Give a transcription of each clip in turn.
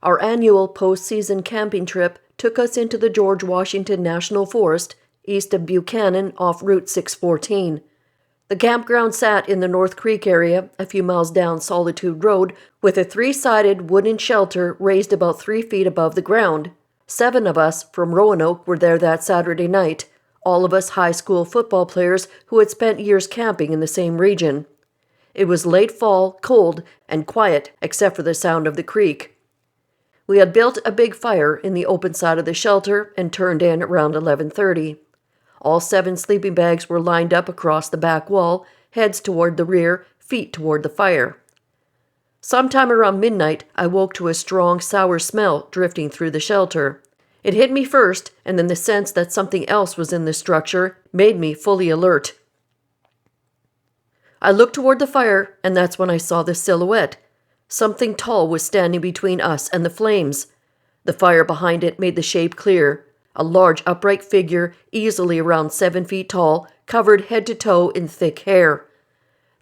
Our annual post-season camping trip took us into the George Washington National Forest, east of Buchanan off Route 614. The campground sat in the North Creek area, a few miles down Solitude Road, with a 3-sided wooden shelter raised about 3 feet above the ground. 7 of us from Roanoke were there that Saturday night, all of us high school football players who had spent years camping in the same region. It was late fall, cold, and quiet except for the sound of the creek. We had built a big fire in the open side of the shelter and turned in around 11:30. All 7 sleeping bags were lined up across the back wall, heads toward the rear, feet toward the fire. Sometime around midnight, I woke to a strong, sour smell drifting through the shelter. It hit me first, and then the sense that something else was in the structure made me fully alert. I looked toward the fire, and that's when I saw the silhouette. Something tall was standing between us and the flames. The fire behind it made the shape clear. A large upright figure, easily around 7 feet tall, covered head to toe in thick hair.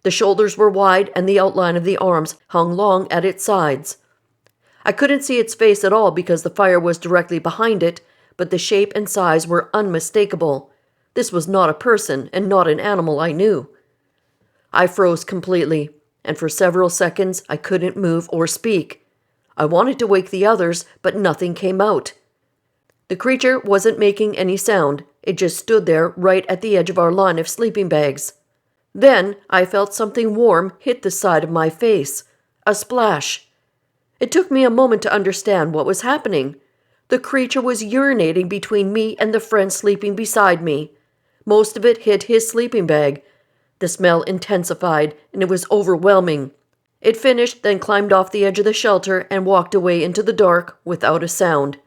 The shoulders were wide and the outline of the arms hung long at its sides. I couldn't see its face at all because the fire was directly behind it, but the shape and size were unmistakable. This was not a person and not an animal I knew. I froze completely, and for several seconds I couldn't move or speak. I wanted to wake the others, but nothing came out. The creature wasn't making any sound. It just stood there right at the edge of our line of sleeping bags. Then I felt something warm hit the side of my face. A splash. It took me a moment to understand what was happening. The creature was urinating between me and the friend sleeping beside me. Most of it hit his sleeping bag. The smell intensified, and it was overwhelming. It finished, then climbed off the edge of the shelter and walked away into the dark without a sound.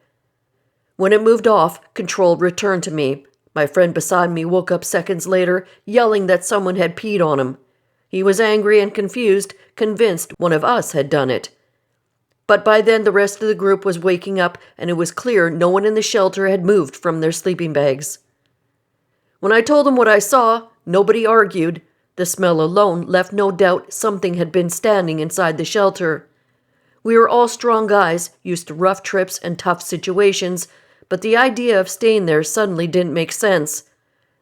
When it moved off, control returned to me. My friend beside me woke up seconds later, yelling that someone had peed on him. He was angry and confused, convinced one of us had done it. But by then the rest of the group was waking up, and it was clear no one in the shelter had moved from their sleeping bags. When I told them what I saw, nobody argued. The smell alone left no doubt something had been standing inside the shelter. We were all strong guys, used to rough trips and tough situations, but the idea of staying there suddenly didn't make sense.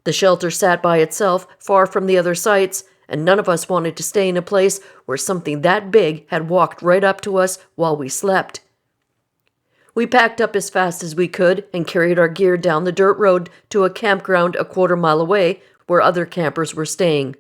The shelter sat by itself, far from the other sites, and none of us wanted to stay in a place where something that big had walked right up to us while we slept. We packed up as fast as we could and carried our gear down the dirt road to a campground a quarter mile away where other campers were staying.